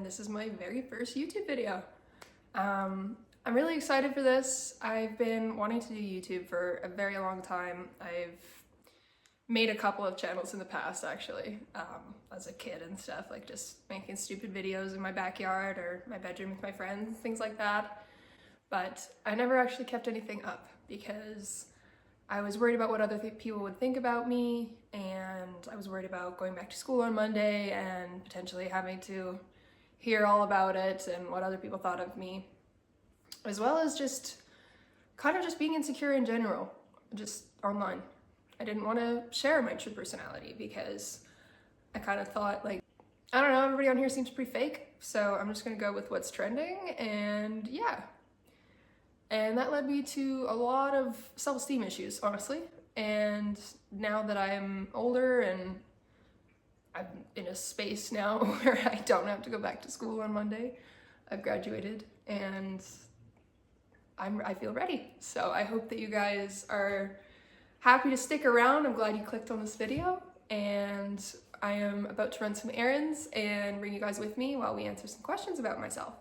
this is my very first YouTube video. I'm really excited for this. I've been wanting to do YouTube for a very long time. I've made a couple of channels in the past actually, as a kid and stuff, like just making stupid videos in my backyard or my bedroom with my friends, things like that. But I never actually kept anything up because I was worried about what other people would think about me, and I was worried about going back to school on Monday and potentially having to hear all about it and what other people thought of me, as well as just kind of just being insecure in general, just online. I didn't want to share my true personality because I kind of thought, like, I don't know, everybody on here seems pretty fake, so I'm just gonna go with what's trending, and yeah. And that led me to a lot of self-esteem issues, honestly. And now that I'm older and I'm in a space now where I don't have to go back to school on Monday, I've graduated and I feel ready. So I hope that you guys are happy to stick around. I'm glad you clicked on this video, and I am about to run some errands and bring you guys with me while we answer some questions about myself.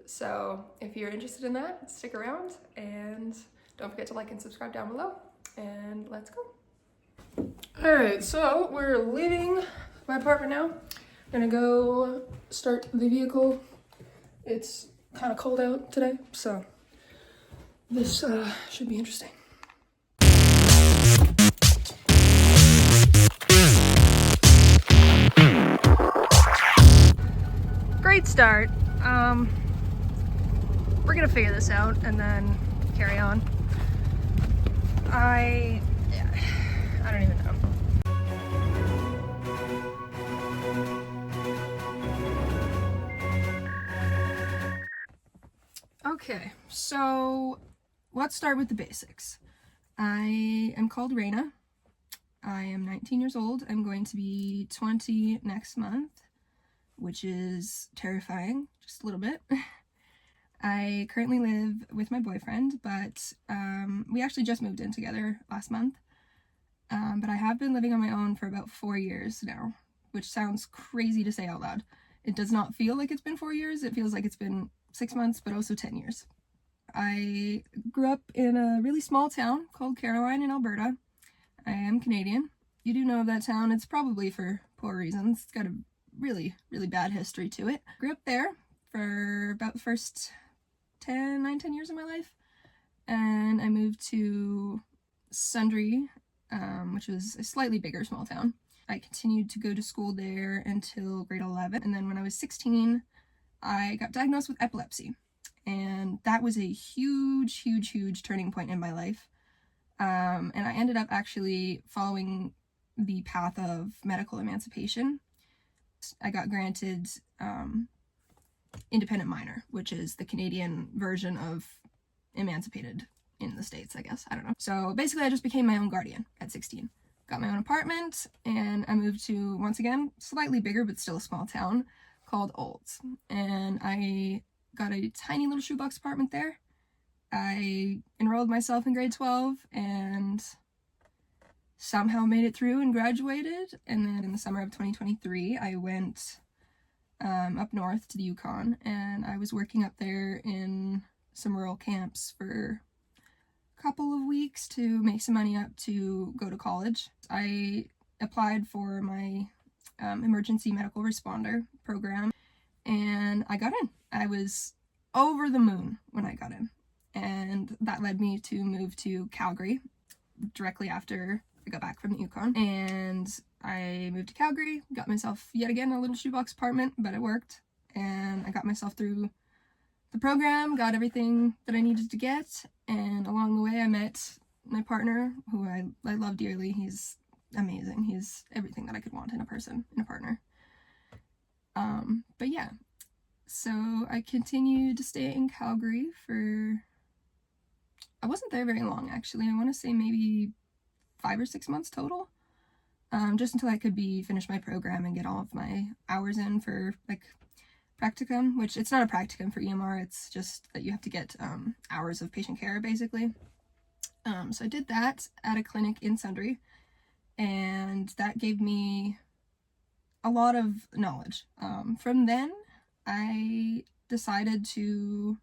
So if you're interested in that, stick around, and don't forget to like and subscribe down below, and let's go. All right, so we're leaving my apartment now. I'm gonna go start the vehicle. It's kind of cold out today, so this should be interesting. Great start. We're gonna figure this out and then carry on. I don't even know. Okay, so let's start with the basics. I am called Raina. I am 19 years old. I'm going to be 20 next month, which is terrifying, just a little bit. I currently live with my boyfriend, but we actually just moved in together last month. But I have been living on my own for about 4 years now, which sounds crazy to say out loud. It does not feel like it's been 4 years. It feels like it's been 6 months, but also 10 years. I grew up in a really small town called Caroline in Alberta. I am Canadian. You do know of that town. It's probably for poor reasons. It's got a really, really bad history to it. Grew up there for about the first 10 years of my life, and I moved to Sundre, which was a slightly bigger small town. I continued to go to school there until grade 11, and then when I was 16, I got diagnosed with epilepsy, and that was a huge turning point in my life. And I ended up actually following the path of medical emancipation. I got granted independent minor, which is the Canadian version of emancipated in the States, I guess. I don't know. So basically I just became my own guardian at 16. Got my own apartment, and I moved to, once again, slightly bigger but still a small town called Olds. And I got a tiny little shoebox apartment there. I enrolled myself in grade 12 and somehow made it through and graduated. And then in the summer of 2023, I went up north to the Yukon, and I was working up there in some rural camps for a couple of weeks to make some money up to go to college. I applied for my emergency medical responder program, and I got in. I was over the moon when I got in, and that led me to move to Calgary directly after I got back from the Yukon. And I moved to Calgary, got myself yet again a little shoebox apartment, but it worked, and I got myself through the program, got everything that I needed to get, and along the way I met my partner, who I love dearly. He's amazing. He's everything that I could want in a partner. But yeah, so I continued to stay in Calgary for, I wasn't there very long actually. I want to say maybe 5 or 6 months total, just until I could finish my program and get all of my hours in for like practicum, which it's not a practicum for EMR, it's just that you have to get hours of patient care basically. So I did that at a clinic in Sundre, and that gave me a lot of knowledge. From then I decided to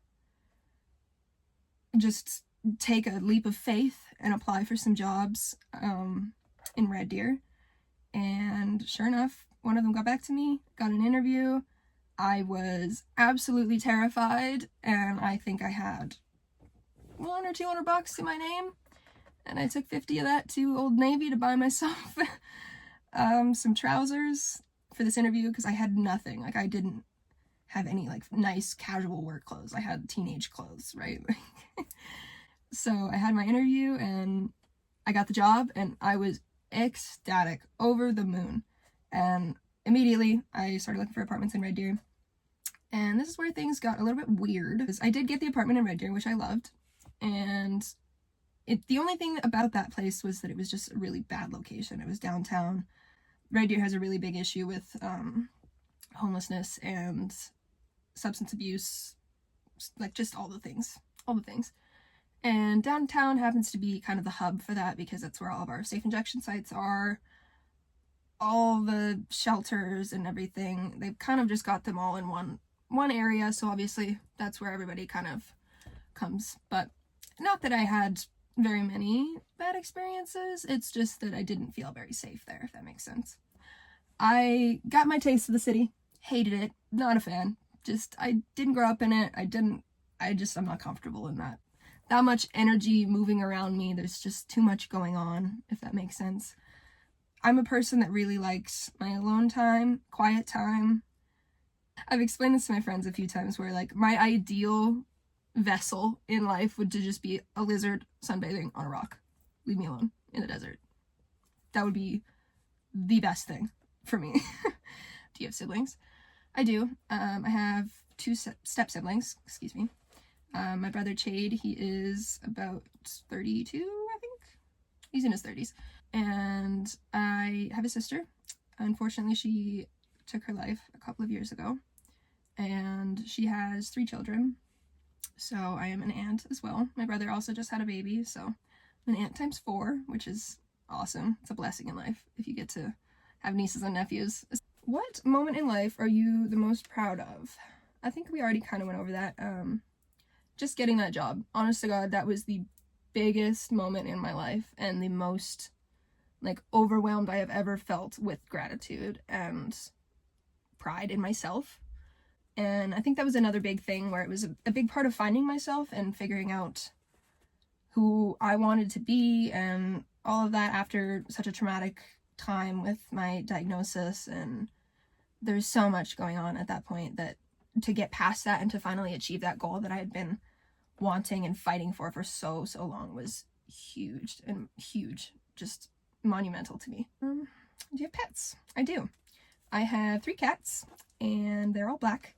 just take a leap of faith and apply for some jobs in Red Deer. And sure enough, one of them got back to me, got an interview. I was absolutely terrified, and I think I had $100 or $200 to my name, and I took 50 of that to Old Navy to buy myself some trousers for this interview, because I had nothing. Like, I didn't have any like nice casual work clothes. I had teenage clothes, right? So I had my interview and I got the job, and I was ecstatic, over the moon. And immediately I started looking for apartments in Red Deer. And this is where things got a little bit weird, because I did get the apartment in Red Deer, which I loved. And the only thing about that place was that it was just a really bad location. It was downtown. Red Deer has a really big issue with homelessness and substance abuse, like just all the things. And downtown happens to be kind of the hub for that, because that's where all of our safe injection sites are, all the shelters and everything. They've kind of just got them all in one area, so obviously that's where everybody kind of comes. But not that I had very many bad experiences, it's just that I didn't feel very safe there, if that makes sense. I got my taste of the city, hated it, not a fan. Just, I didn't grow up in it. I'm not comfortable in that much energy moving around me. There's just too much going on, if that makes sense. I'm a person that really likes my alone time, quiet time. I've explained this to my friends a few times, where like my ideal vessel in life would to just be a lizard sunbathing on a rock. Leave me alone in the desert. That would be the best thing for me. Do you have siblings? I do. I have two step siblings, excuse me. My brother Chade, he is about 32, I think. He's in his 30s. And I have a sister. Unfortunately, she took her life a couple of years ago. And she has 3 children. So I am an aunt as well. My brother also just had a baby, so I'm an aunt times 4, which is awesome. It's a blessing in life if you get to have nieces and nephews. What moment in life are you the most proud of? I think we already kind of went over that. Just getting that job. Honest to God, that was the biggest moment in my life, and the most like overwhelmed I have ever felt with gratitude and pride in myself. And I think that was another big thing, where it was a big part of finding myself and figuring out who I wanted to be, and all of that after such a traumatic time with my diagnosis. And there's so much going on at that point, that to get past that and to finally achieve that goal that I had been wanting and fighting for so long was huge, just monumental to me. Do you have pets? I do. I have 3 cats, and they're all black.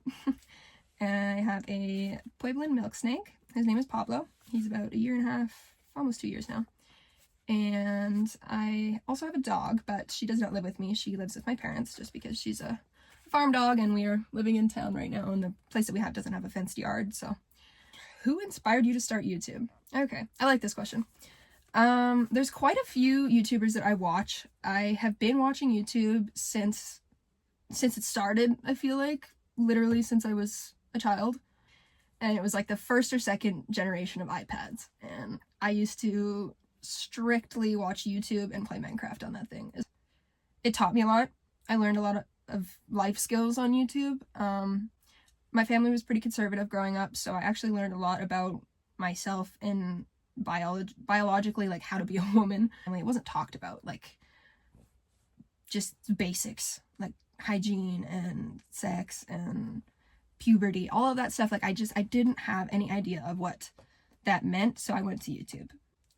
And I have a Pueblan milk snake. His name is Pablo. He's about 1.5 years, almost 2 years now. And I also have a dog, but she does not live with me. She lives with my parents, just because she's a farm dog, and we are living in town right now, and the place that we have doesn't have a fenced yard. So who inspired you to start YouTube? Okay, I like this question. There's quite a few YouTubers that I watch. I have been watching YouTube since it started, I feel like, literally since I was a child. And it was like the first or second generation of iPads, and I used to strictly watch YouTube and play Minecraft on that thing. It taught me a lot. I learned a lot of life skills on YouTube. My family was pretty conservative growing up, so I actually learned a lot about myself in biologically, like how to be a woman. I mean, it wasn't talked about, like just basics, like hygiene and sex and puberty, all of that stuff. Like I didn't have any idea of what that meant, so I went to YouTube,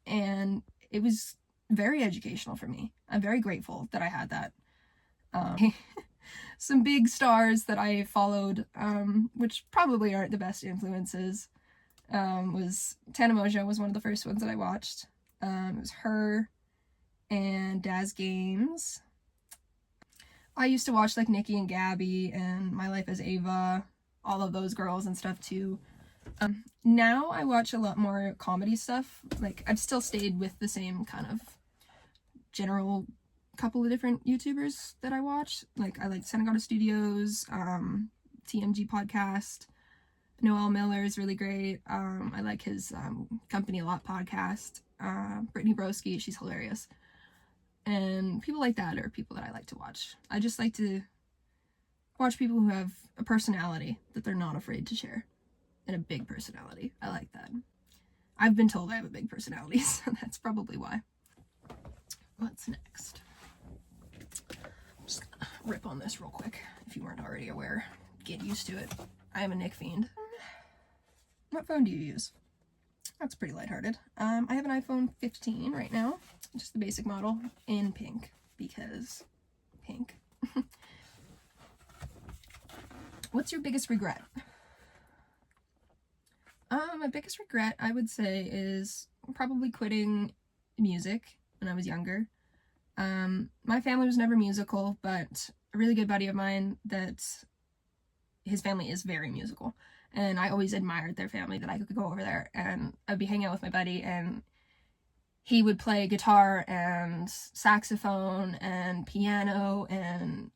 and it was very educational for me. I'm very grateful that I had that. Some big stars that I followed, which probably aren't the best influences, was Tana Mojo was one of the first ones that I watched. It was her and Daz Games. I used to watch like Nikki and Gabby and My Life as Ava, all of those girls and stuff too. Now I watch a lot more comedy stuff. Like I've still stayed with the same kind of general couple of different YouTubers that I watch. Like I like Senegata Studios, TMG podcast. Noel Miller is really great. I like his Company a Lot podcast. Brittany Broski, she's hilarious. And people like that are people that I like to watch. I just like to watch people who have a personality that they're not afraid to share. And a big personality. I like that. I've been told I have a big personality, so that's probably why. What's next? I'm just gonna rip on this real quick. If you weren't already aware, get used to it. I am a Nick fiend. What phone do you use? That's pretty lighthearted. I have an iPhone 15 right now, just the basic model, in pink, because pink. What's your biggest regret? My biggest regret, I would say, is probably quitting music when I was younger. My family was never musical, but a really good buddy of mine, that his family is very musical. And I always admired their family, that I could go over there and I'd be hanging out with my buddy and he would play guitar and saxophone and piano and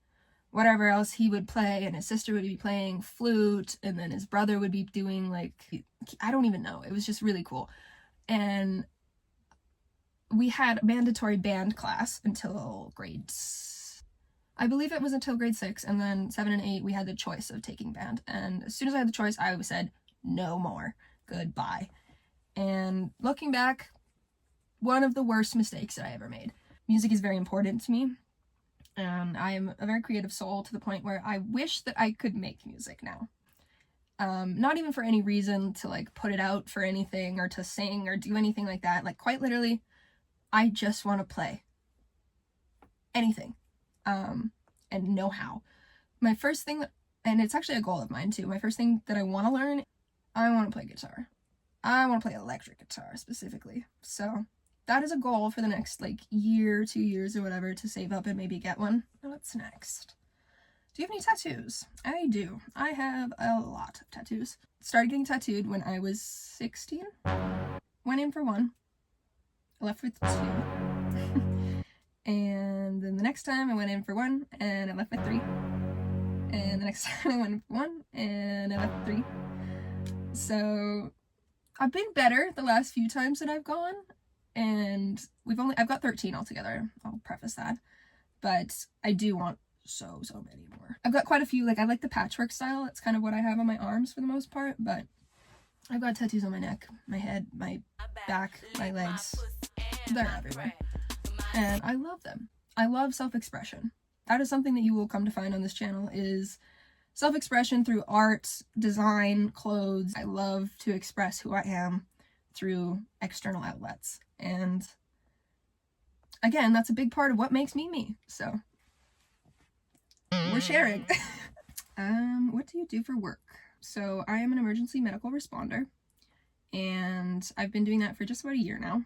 whatever else he would play, and his sister would be playing flute, and then his brother would be doing, like, I don't even know. It was just really cool. And we had mandatory band class until I believe it was until grade 6, and then 7 and 8 we had the choice of taking band. And as soon as I had the choice, I said, no more. Goodbye. And looking back, one of the worst mistakes that I ever made. Music is very important to me. And I am a very creative soul, to the point where I wish that I could make music now. Not even for any reason to, like, put it out for anything or to sing or do anything like that. Like, quite literally, I just want to play anything, and know how. My first thing, and it's actually a goal of mine too, my first thing that I want to learn, I want to play guitar. I want to play electric guitar specifically. So that is a goal for the next, like, year, 2 years or whatever, to save up and maybe get one. Now, what's next? Do you have any tattoos? I do. I have a lot of tattoos. Started getting tattooed when I was 16. Went in for one. Left with 2. And then the next time I went in for 1 and I left with 3. And the next time I went in for 1 and I left with 3. So I've been better the last few times that I've gone. And I've got 13 altogether. I'll preface that. But I do want so many more. I've got quite a few. Like, I like the patchwork style. That's kind of what I have on my arms for the most part. But I've got tattoos on my neck, my head, my back, my legs. They're everywhere. And I love them. I love self-expression. That is something that you will come to find on this channel, is self-expression through art, design, clothes. I love to express who I am through external outlets. And again, that's a big part of what makes me me. So we're sharing. What do you do for work? So I am an emergency medical responder, and I've been doing that for just about a year now.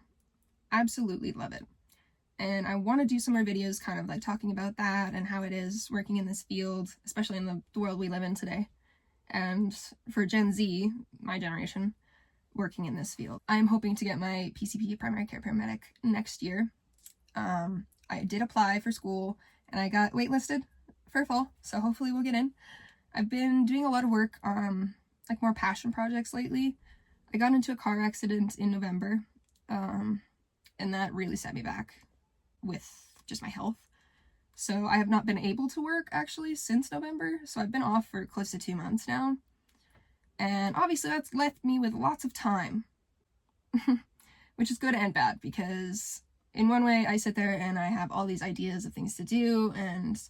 Absolutely love it. And I want to do some more videos kind of like talking about that and how it is working in this field, especially in the world we live in today. And for Gen Z, my generation, working in this field. I'm hoping to get my PCP, primary care paramedic, next year. I did apply for school and I got waitlisted for fall, so hopefully we'll get in. I've been doing a lot of work on, like, more passion projects lately. I got into a car accident in November, and that really set me back with just my health. So I have not been able to work actually since November, so I've been off for close to 2 months now. And obviously that's left me with lots of time, which is good and bad, because in one way I sit there and I have all these ideas of things to do, and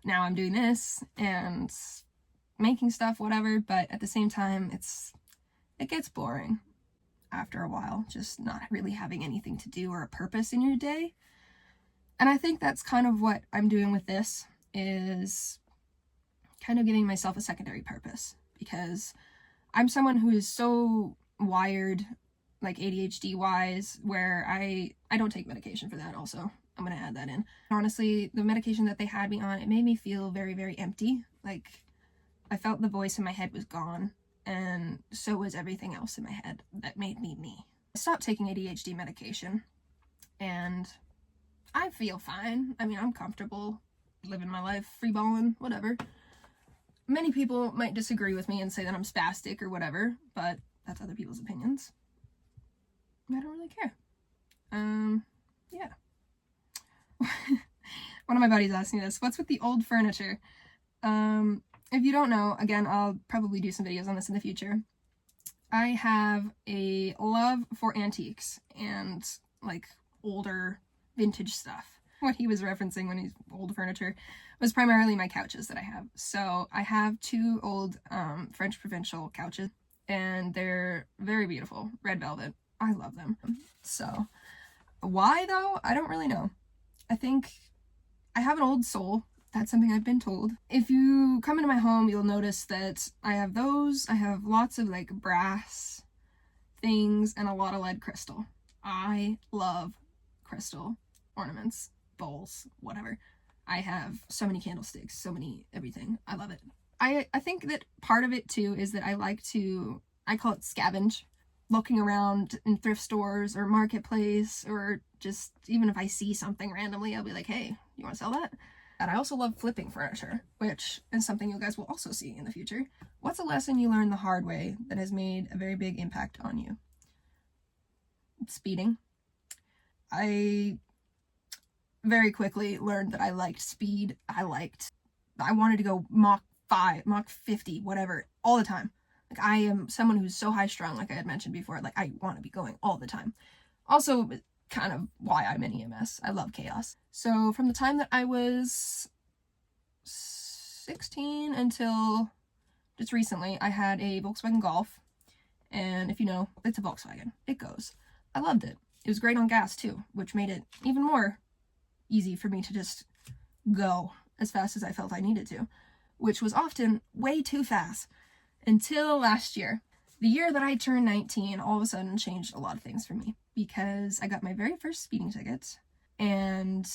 now I'm doing this and making stuff, whatever, but at the same time it gets boring after a while, just not really having anything to do or a purpose in your day. And I think that's kind of what I'm doing with this, is kind of giving myself a secondary purpose, because I'm someone who is so wired, like ADHD wise, where I don't take medication for that also. I'm gonna add that in. Honestly, the medication that they had me on, it made me feel very, very empty. Like, I felt the voice in my head was gone, and so was everything else in my head that made me me. I stopped taking ADHD medication, and I feel fine. I mean, I'm comfortable living my life, free balling, whatever. Many people might disagree with me and say that I'm spastic or whatever, but that's other people's opinions. I don't really care. Yeah. One of my buddies asked me this. What's with the old furniture? If you don't know, again, I'll probably do some videos on this in the future. I have a love for antiques and like older vintage stuff. What he was referencing when he's old furniture was primarily my couches that I have. So I have 2 old French provincial couches, and they're very beautiful, red velvet. I love them. So why though? I don't really know. I think I have an old soul. That's something I've been told. If you come into my home, you'll notice that I have those. I have lots of like brass things and a lot of lead crystal. I love crystal ornaments, bowls, whatever. I have so many candlesticks, so many everything. I love it. I think that part of it too is that I like to, I call it scavenge. Looking around in thrift stores or marketplace, or just even if I see something randomly, I'll be like, hey, you want to sell that? And I also love flipping furniture, which is something you guys will also see in the future. What's a lesson you learned the hard way that has made a very big impact on you? Speeding. I very quickly learned that I liked speed. I wanted to go Mach 5, Mach 50, whatever, all the time. Like, I am someone who's so high strung, like I had mentioned before, like I want to be going all the time. Also, kind of why I'm in EMS. I love chaos. So from the time that I was 16 until just recently, I had a Volkswagen Golf. And if you know, it's a Volkswagen. It goes. I loved it. It was great on gas too, which made it even more easy for me to just go as fast as I felt I needed to, which was often way too fast. Until last year. The year that I turned 19 all of a sudden changed a lot of things for me, because I got my very first speeding ticket and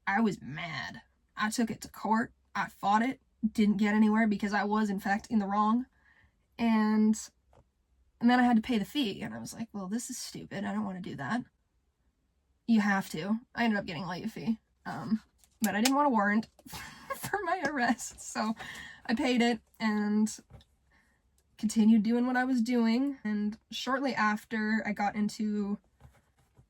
I was mad. I took it to court. I fought it. Didn't get anywhere because I was in fact in the wrong. And then I had to pay the fee, and I was like, well, this is stupid. I don't want to do that. You have to. I ended up getting a late fee. But I didn't want a warrant for my arrest, so I paid it and continued doing what I was doing. And shortly after, I got into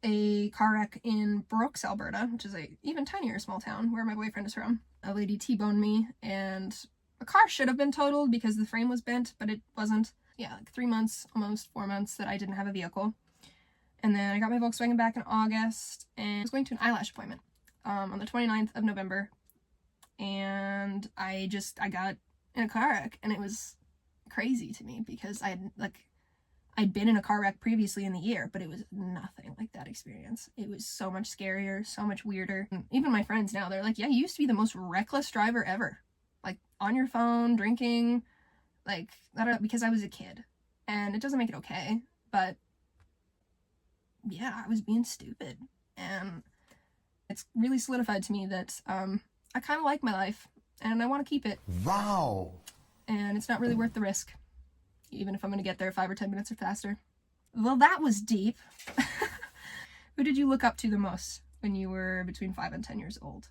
a car wreck in Brooks, Alberta, which is a even tinier small town where my boyfriend is from. A lady T-boned me, and the car should have been totaled because the frame was bent, but it wasn't. Yeah, like 3 months, almost 4 months that I didn't have a vehicle. And then I got my Volkswagen back in August, and I was going to an eyelash appointment on the 29th of November. And I got in a car wreck, and it was crazy to me because I'd been in a car wreck previously in the year, but it was nothing like that experience. It was so much scarier, so much weirder. And even my friends now, they're like, yeah, you used to be the most reckless driver ever. Like, on your phone, drinking, like, I don't know, because I was a kid. And it doesn't make it okay, but yeah, I was being stupid. And it's really solidified to me that I kind of like my life, and I want to keep it. Wow. And it's not really worth the risk, even if I'm going to get there 5 or 10 minutes or faster. Well, that was deep. Who did you look up to the most when you were between 5 and 10 years old?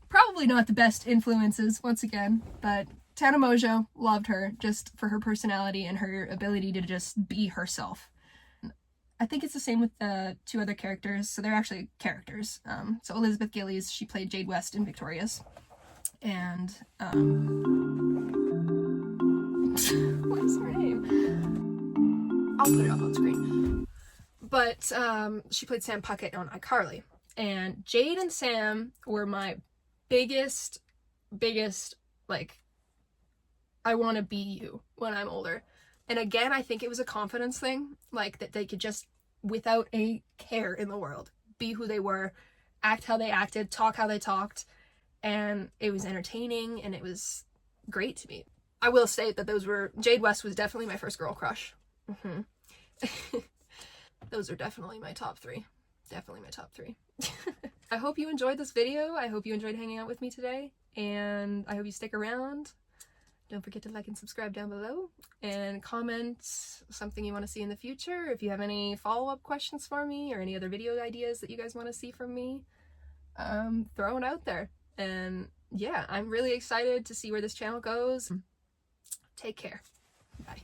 Probably not the best influences, once again, but Tana Mojo, loved her just for her personality and her ability to just be herself. I think it's the same with the 2 other characters, so they're actually characters. So Elizabeth Gillies, she played Jade West in Victorious. And, what is her name? I'll put it up on screen. But, she played Sam Puckett on iCarly. And Jade and Sam were my biggest, like, I want to be you when I'm older. And again, I think it was a confidence thing, like that they could just, without a care in the world, be who they were, act how they acted, talk how they talked, and it was entertaining and it was great to me. I will say that Jade West was definitely my first girl crush. Those are definitely my top 3. Definitely my top 3. I hope you enjoyed this video. I hope you enjoyed hanging out with me today, and I hope you stick around. Don't forget to like and subscribe down below, and comment something you want to see in the future. If you have any follow-up questions for me or any other video ideas that you guys want to see from me, throw it out there. And yeah, I'm really excited to see where this channel goes. Take care. Bye.